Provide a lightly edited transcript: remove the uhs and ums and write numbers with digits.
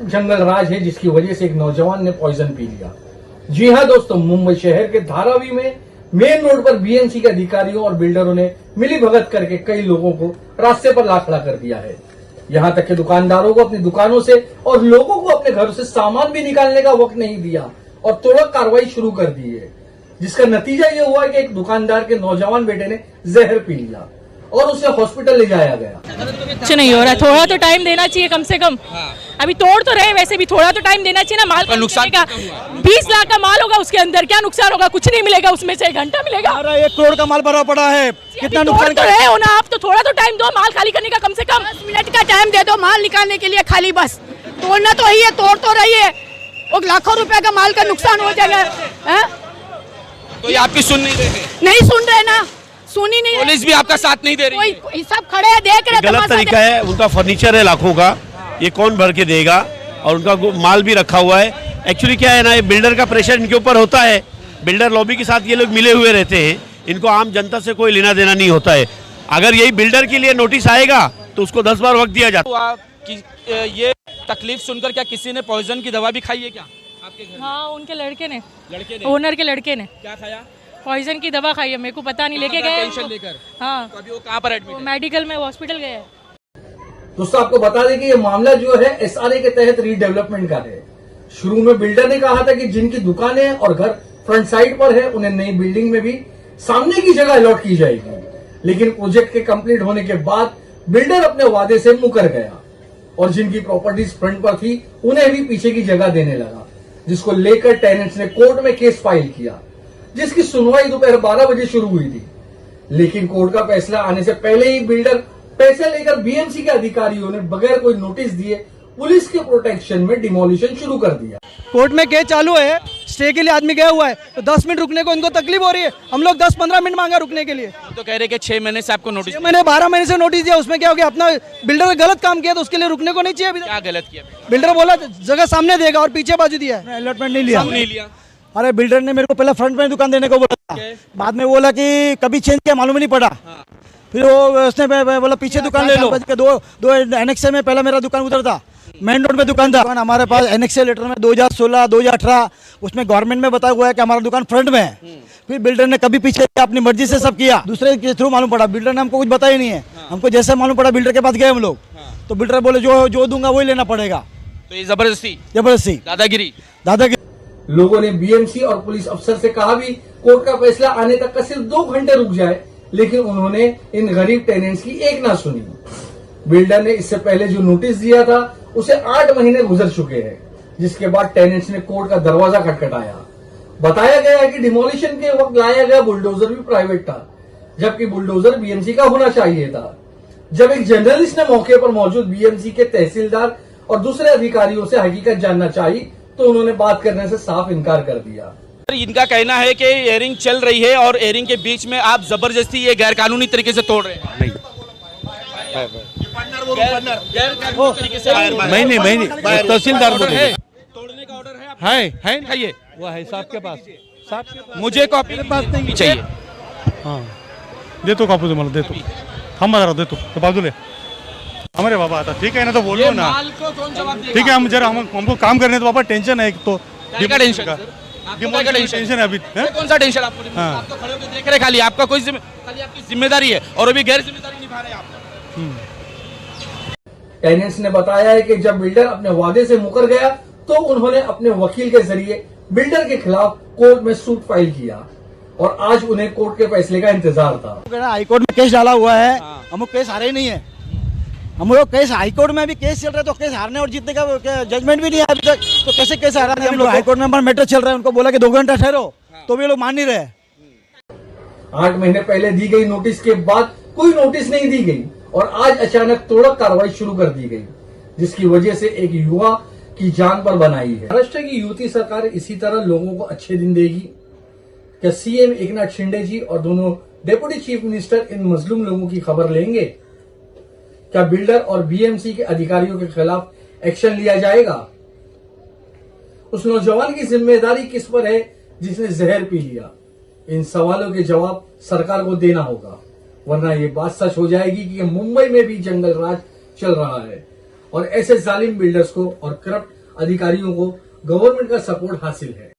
जंगल राज है जिसकी वजह से एक नौजवान ने पॉइजन पी लिया। जी हां दोस्तों, मुंबई शहर के धारावी में मेन रोड पर बीएमसी के अधिकारियों और बिल्डरों ने मिली भगत करके कई लोगों को रास्ते पर ला खड़ा कर दिया है। यहां तक कि दुकानदारों को अपनी दुकानों से और लोगों को अपने घरों से सामान भी निकालने का वक्त नहीं दिया और तुरंत कार्रवाई शुरू कर दी है, जिसका नतीजा ये हुआ कि एक दुकानदार के नौजवान बेटे ने जहर पी लिया और उसे हॉस्पिटल ले जाया गया। कुछ नहीं हो रहा, थोड़ा तो टाइम देना चाहिए कम से कम। अभी तोड़ तो रहे, वैसे भी थोड़ा तो टाइम देना चाहिए ना। माल का नुकसान का 20 लाख का माल होगा, उसके अंदर क्या नुकसान होगा? कुछ नहीं मिलेगा उसमें से, 1 घंटा मिलेगा। 1 करोड़ का माल भरा पड़ा है, कितना नुकसान तो रहे हो ना आप, तो थोड़ा तो टाइम दो माल खाली करने का, कम से कम 10 मिनट का टाइम दे दो माल निकालने के लिए खाली। बस तोड़ना तो ही है, तोड़ तो रही है, वो लाखों रुपए का माल का नुकसान हो जाएगा। तो ये आपकी सुन नहीं रहे? नहीं सुन रहे ना, सुनी नहीं। पुलिस भी आपका साथ नहीं दे रही? कोई सब खड़े हैं, देख रहे। गलत तरीका है, उनका फर्नीचर है लाखों का, ये कौन भर के देगा? और उनका माल भी रखा हुआ है। एक्चुअली क्या है ना, ये बिल्डर का प्रेशर इनके ऊपर होता है, बिल्डर लॉबी के साथ ये लोग मिले हुए रहते हैं, इनको आम जनता से कोई लेना देना नहीं होता है। अगर यही बिल्डर के लिए नोटिस आएगा तो उसको 10 बार वक्त दिया जाता है। ये तकलीफ सुनकर क्या किसी ने पॉइजन की दवा भी खाई है क्या आपके घर? हाँ, उनके लड़के ने, ओनर के लड़के ने क्या खाया? पॉइजन की दवा खाई है, मेरे को पता नहीं, लेके गए टेंशन लेकर। हाँ, तो अभी वो कहाँ पर एडमिट है? मेडिकल में, हॉस्पिटल गए हैं। दोस्तों आपको बता दें कि ये मामला जो है एसआरए के तहत रीडेवलपमेंट का है। शुरू में बिल्डर ने कहा था कि जिनकी दुकानें और घर फ्रंट साइड पर है उन्हें नई बिल्डिंग में भी सामने की जगह अलॉट की जाएगी, लेकिन प्रोजेक्ट के कंप्लीट होने के बाद बिल्डर अपने वादे से मुकर गया और जिनकी प्रॉपर्टीज फ्रंट पर थी उन्हें भी पीछे की जगह देने लगा, जिसको लेकर टेनेंट्स ने कोर्ट में केस फाइल किया, जिसकी सुनवाई दोपहर 12 बजे शुरू हुई थी। लेकिन कोर्ट का फैसला आने से पहले ही बिल्डर पैसे लेकर बीएमसी के अधिकारियों ने बगैर कोई नोटिस दिए पुलिस के प्रोटेक्शन में डिमोलिशन शुरू कर दिया। कोर्ट में केस चालू है, स्टे के लिए आदमी गया हुआ है, तो 10 मिनट रुकने को इनको तकलीफ हो रही है। हम लोग 10-15 मिनट मांगा रुकने के लिए। तो कह रहे कि 6 महीने से आपको नोटिस? मैंने 12 महीने से नोटिस दिया, उसमें क्या हो गया? अपना बिल्डर ने गलत काम किया तो उसके लिए रुकने को नहीं चाहिए। अभी क्या गलत किया? बिल्डर बोला जगह सामने देगा और पीछे बाजू दिया है, अलॉटमेंट नहीं लिया। अरे बिल्डर ने मेरे को पहले फ्रंट में दुकान देने को बोला, बाद में बोला कि कभी चेंज किया मालूम नहीं पड़ा। फिर वो उसने बोला पीछे दुकान ले लो। दो एनेक्स में पहला मेरा दुकान उधर था, मेन रोड में दुकान था। हमारे पास एनेक्स लेटर में 2016 2018 उसमें गवर्नमेंट में बताया हुआ है कि हमारा दुकान फ्रंट में है। फिर बिल्डर ने कभी पीछे अपनी मर्जी से सब किया, दूसरे के थ्रू मालूम पड़ा। बिल्डर ने हमको कुछ बताया ही नहीं है, हमको जैसे मालूम पड़ा बिल्डर के पास गए हम लोग, तो बिल्डर बोले जो दूंगा वही लेना पड़ेगा। तो ये जबरदस्ती दादागिरी। लोगों ने बीएमसी और पुलिस अफसर से कहा भी कोर्ट का फैसला आने तक का सिर्फ 2 घंटे रुक जाए, लेकिन उन्होंने इन गरीब टेनेंट्स की एक ना सुनी। बिल्डर ने इससे पहले जो नोटिस दिया था उसे 8 महीने गुजर चुके हैं, जिसके बाद टेनेंट्स ने कोर्ट का दरवाजा खटखटाया। बताया गया है कि डिमोलिशन के वक्त लाया गया बुलडोजर भी प्राइवेट था, जबकि बुलडोजर बीएमसी का होना चाहिए था। जब एक जर्नलिस्ट ने मौके पर मौजूद बीएमसी के तहसीलदार और दूसरे अधिकारियों से हकीकत जानना चाही तो उन्होंने बात करने से साफ इनकार कर दिया। इनका कहना है कि एयरिंग चल रही है और एयरिंग के बीच में आप जबरदस्ती ये गैर कानूनी तरीके से तोड़ रहे हैं। नहीं तहसीलदार तोड़ने का ऑर्डर है है ये वो है साहब के पास। मुझे कॉपी पास नहीं चाहिए। हाँ देतो कापूस मला देतो, थांबा जरा देतो, तो बाजूले हमारे बाबा आता। ठीक है ना, तो बोलो ना। माल को कौन जवाब देगा? ठीक है, हम जरा हमको काम करने तो बाबा टेंशन है एक तो। क्या टेंशन का? टेंशन है अभी। कौन सा टेंशन आपको? आप तो खड़े होकर देख रहे, खाली आपका कोई खाली आपकी जिम्मेदारी है और अभी गैर जिम्मेदारी निभा रहे हैं आप। टेनेंट्स ने बताया है कि जब बिल्डर अपने वादे से मुकर गया तो उन्होंने अपने वकील के जरिए बिल्डर के खिलाफ कोर्ट में सूट फाइल किया और आज उन्हें कोर्ट के फैसले का इंतजार था। हाईकोर्ट में केस डाला हुआ है, हम लोग केस हारे नहीं है। हम लोग केस हाईकोर्ट में भी केस चल रहा है, तो केस हारने और जीतने का जजमेंट भी नहीं है अभी तक, तो कैसे केस हारा? हम लोग हाईकोर्ट में हमारा मैटर चल रहा है, उनको बोला कि 2 घंटा ठहरो, तो भी लोग मान नहीं रहे। 8 महीने पहले दी गई नोटिस के बाद कोई नोटिस नहीं दी गई और आज अचानक तोड़क कार्रवाई शुरू कर दी गई, जिसकी वजह से एक युवा की जान पर बनाई है। महाराष्ट्र की युति सरकार इसी तरह लोगों को अच्छे दिन देगी क्या? सीएम एकनाथ शिंदे जी और दोनों डेप्यूटी चीफ मिनिस्टर इन मजलूम लोगों की खबर लेंगे? क्या बिल्डर और बीएमसी के अधिकारियों के खिलाफ एक्शन लिया जाएगा? उस नौजवान की जिम्मेदारी किस पर है जिसने जहर पी लिया? इन सवालों के जवाब सरकार को देना होगा, वरना ये बात सच हो जाएगी कि मुंबई में भी जंगल राज चल रहा है और ऐसे जालिम बिल्डर्स को और करप्ट अधिकारियों को गवर्नमेंट का सपोर्ट हासिल है।